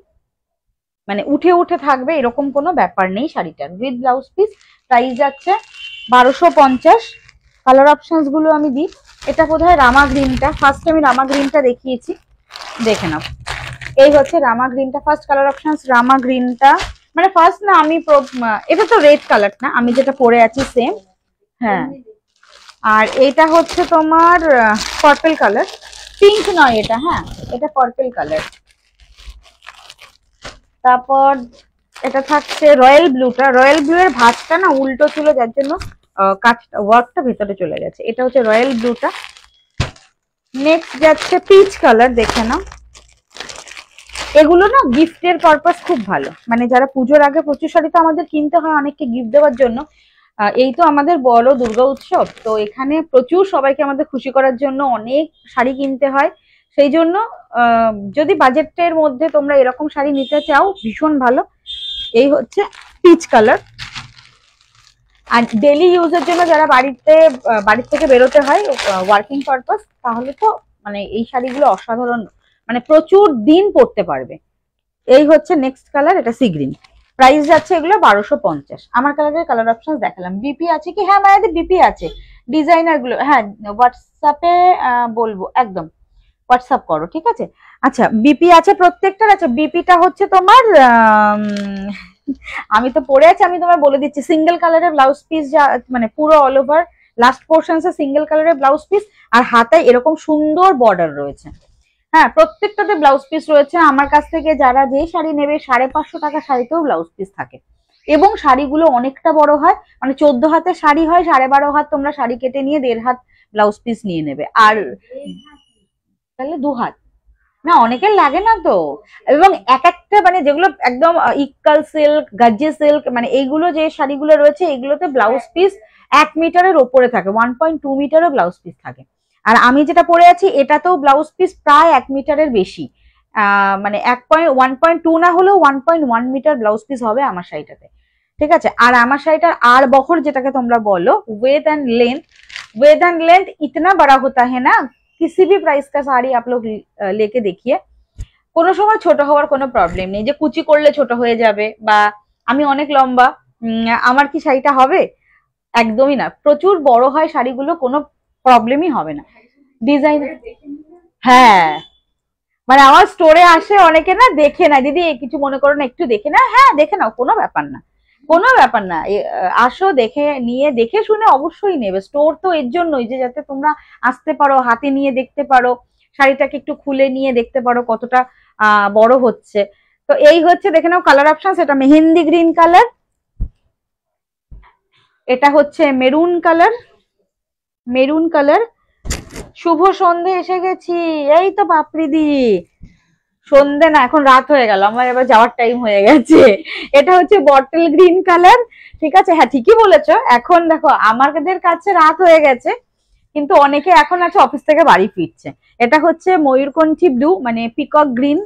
মানে উঠে উঠে থাকবে এরকম কোনো ব্যাপার নেই শাড়িটার। উইথ ব্লাউজ পিস, প্রাইস যাচ্ছে 1250। কালার অপশনস গুলো আমি দিই। এটা বোধহয় রামা গ্রিনটা, ফার্স্ট আমি রামা গ্রিনটা দেখিয়েছি, দেখে নাও। এই হচ্ছে রামা গ্রিনটা, ফার্স্ট কালার অপশনস রামা গ্রিনটা, মানে ফার্স্ট না আমি এটা তো রেড কালার না, আমি যেটা পরে আছি সেম। হ্যাঁ, আর এটা হচ্ছে তোমার পার্পল কালার, পিঙ্ক নয় এটা, হ্যাঁ এটা পার্পল কালার। তারপর এটা থাকছে রয়্যাল ব্লুটা, রয়্যাল ব্লু এর ভাঁজটা না উল্টো ছিল যার জন্য কাজটা ওয়ার্কটা ভেতরে চলে গেছে। এটা হচ্ছে রয়্যাল ব্লুটা। নেক্সট যাচ্ছে পিচ কালার, দেখে নাও। এগুলো না গিফটের পারপাস খুব ভালো, মানে যারা পুজোর আগে প্রচুর শাড়ি তো আমাদের কিনতে হয় অনেককে গিফট দেওয়ার জন্য। এই তো আমাদের বড় দুর্গা উৎসব, তো এখানে প্রচুর সবাইকে আমাদের খুশি করার জন্য অনেক শাড়ি কিনতে হয়। সেই জন্য যদি বাজেটের মধ্যে তোমরা এরকম শাড়ি নিতে চাও ভীষণ ভালো। এই হচ্ছে পিচ কালার। আর ডেলি ইউজের জন্য যারা বাড়ির থেকে বেরোতে হয় ওয়ার্কিং পারপাস, তাহলে তো মানে এই শাড়িগুলো অসাধারণ, মানে প্রচুর দিন পরতে পারবে। এই হচ্ছে নেক্সট কালার, এটা সি গ্রিন। প্রাইস যাচ্ছে এগুলো 1250। আমার কালারের কালার অপশন দেখালাম। বিপি আছে কি? হ্যাঁ মায়াদি বিপি আছে। ডিজাইনার গুলো হ্যাঁ হোয়াটসঅ্যাপে বলবো, একদম হোয়াটসঅ্যাপ করো, ঠিক আছে। আচ্ছা বিপি আছে প্রত্যেকটার। আচ্ছা বিপিটা হচ্ছে তোমার আমি তো পরে আছি, আমি তোমার বলে দিচ্ছি। সিঙ্গেল কালারের ব্লাউজ পিস, যা মানে পুরো অল ওভার লাস্ট পোর্শনসে সিঙ্গেল কালারের ব্লাউজ পিস, আর হাতায় এরকম সুন্দর বর্ডার রয়েছে। হ্যাঁ প্রত্যেকটাতে ব্লাউজ পিস রয়েছে। আমার কাছ থেকে যারা যে শাড়ি নেবে 550 টাকা শাড়িতেও ব্লাউজ পিস থাকে, এবং শাড়িগুলো অনেকটা বড় হয়, মানে 14 হাতের শাড়ি হয়, 12.5 হাত তোমরা শাড়ি কেটে নিয়ে 1.5 হাত ব্লাউজ পিস নিয়ে নেবে। আর তাহলে 2 হাত না, অনেকের লাগে না তো। এবং এক একটা মানে যেগুলো একদম ইক্কাল সিল্ক, গাজ্জি সিল্ক, মানে এইগুলো যে শাড়িগুলো রয়েছে এগুলোতে ব্লাউজ পিস 1 মিটারের ওপরে থাকে, 1.2 মিটারও ব্লাউজ পিস থাকে। আর আমি যেটা পরে আছি এটাতেও ব্লাউজ পিস প্রায় 1 মিটারের বেশি, মানে 1.2 না হলেও 1.1 মিটার ব্লাউজ পিস হবে আমার শাড়িটাতে। ঠিক আছে, আর আমার শাড়িটার আর বহর যেটাকে তোমরা বলো, वेथ एंड लेंथ इतना बड़ा होता है ना, किसी भी प्राइस का साड़ी आप लोग लेके देखिए, কোনো সময় ছোট হওয়ার কোনো প্রবলেম নেই, যে কুচি করলে ছোট হয়ে যাবে বা আমি অনেক লম্বা আমার কি শাড়িটা হবে, একদমই না। প্রচুর বড় হয় শাড়িগুলো, কোনো প্রবলেমই হবে না। ডিজাইন, হ্যাঁ মানে আমার স্টোরে আসে অনেকে, না দেখে না দিদি কিছু মনে করো না, একটু দেখে না, হ্যাঁ দেখে নাও, কোনো ব্যাপার না, কোনো ব্যাপার না। আসো, দেখে নিয়ে দেখে শুনে অবশ্যই নেবে। স্টোর তো এর জন্যই যে যাতে তোমরা আসতে পারো, হাতে নিয়ে দেখতে পারো, শাড়িটাকে একটু খুলে নিয়ে দেখতে পারো কতটা বড় হচ্ছে। তো এই হচ্ছে দেখে নাও কালার অপশন। এটা মেহেন্দি গ্রিন কালার, এটা হচ্ছে মেরুন কালার, মেরুন কালার। শুভ সন্ধে এসে গেছি, এই তো বাপরিদি সন্ধে না, এখন রাত হয়ে গেল, আমার এবার যাওয়ার টাইম হয়ে গেছে। এটা হচ্ছে বটল গ্রিন কালার, ঠিক আছে। হ্যাঁ ঠিকই বলেছো, এখন দেখো আমাদের কাছে রাত হয়ে গেছে, কিন্তু অনেকে এখন আছে অফিস থেকে বাড়ি ফিরছে। এটা হচ্ছে ময়ূরকণ্ঠী ব্লু, মানে peacock green,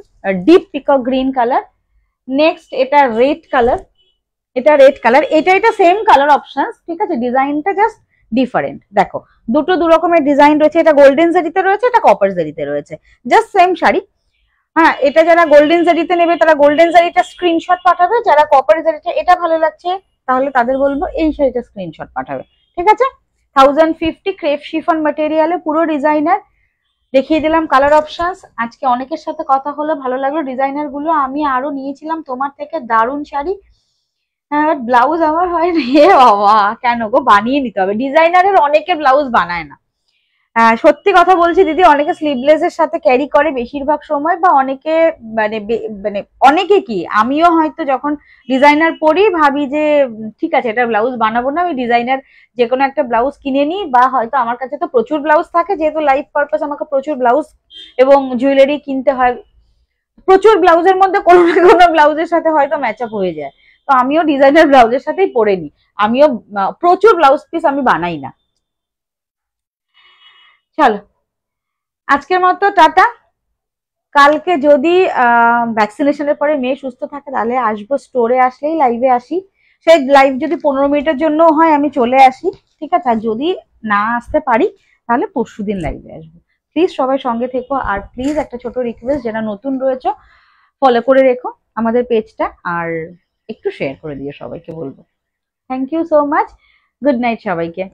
deep peacock green colour. Next এটা রেড কালার, এটা রেড কালার, এটা সেম কালার অপশন, ঠিক আছে, ডিজাইনটা জাস্ট ডিফারেন্ট। দেখো দুটো দু রকমের ডিজাইন রয়েছে, এটা গোল্ডেন জারিতে রয়েছে, এটা কপার জারিতে রয়েছে, জাস্ট সেম শাড়ি। হ্যাঁ এটা যারা গোল্ডেন জারিতে নেবে তারা গোল্ডেন জারিটা স্ক্রিনশট পাঠাবে, যারা কপার জারিটা এটা ভালো লাগছে তাহলে তাদের বলবো এই শাড়িটা স্ক্রিনশট পাঠাবে, ঠিক আছে। 1050 ক্রেপ শিফন ম্যাটেরিয়ালে পুরো ডিজাইনার দেখিয়ে দিলাম কালার অপশনস। আজকে অনেকের সাথে কথা হলো, ভালো লাগলো। ডিজাইনার গুলো আমি আরো নিয়েছিলাম তোমার থেকে, দারুণ শাড়ি। হ্যাঁ ব্লাউজ আমার হয় না, হে বাবা কেন গো, বানিয়ে নিতে হবে, ডিজাইনারের অনেকে ব্লাউজ বানায় না। সত্যি কথা বলছি দিদি, অনেকে স্লিভলেস এর সাথে ক্যারি করে বেশিরভাগ সময়, বা অনেকে মানে অনেকে কি, আমিও হয়তো যখন ডিজাইনার পরি ভাবি যে ঠিক আছে এটা ব্লাউজ বানাবো না, আমি ডিজাইনার যে কোনো একটা ব্লাউজ কিনে নিই, বা হয়তো আমার কাছে তো প্রচুর ব্লাউজ থাকে, যেহেতু লাইফ পারপাস আমাকে প্রচুর ব্লাউজ এবং জুয়েলারি কিনতে হয়, প্রচুর ব্লাউজের মধ্যে কোনো না কোনো ব্লাউজের সাথে হয়তো ম্যাচ আপ হয়ে যায়। তো আমিও ডিজাইনার ব্লাউজের সাথেই পরে নিই, আমিও প্রচুর ব্লাউজ পিস আমি বানাই না। চলো, আজকের মতো টাটা। কালকে যদি ভ্যাকসিনেশনের পরে মেয়ে সুস্থ থাকে তাহলে আসবো, স্টোরে আসলেই লাইভে আসি। সেই লাইভ যদি 15 মিনিটের জন্য হয় আমি চলে আসি, ঠিক আছে? আর যদি না আসতে পারি তাহলে পরশুদিন লাইভে আসবো। প্লিজ সবাই সঙ্গে থেকো, আর প্লিজ একটা ছোট রিকোয়েস্ট, যারা নতুন রয়েছে ফলো করে রেখো আমাদের পেজটা, আর একটু শেয়ার করে দিও সবাইকে, বলবো। Thank you so much. Good night সবাইকে।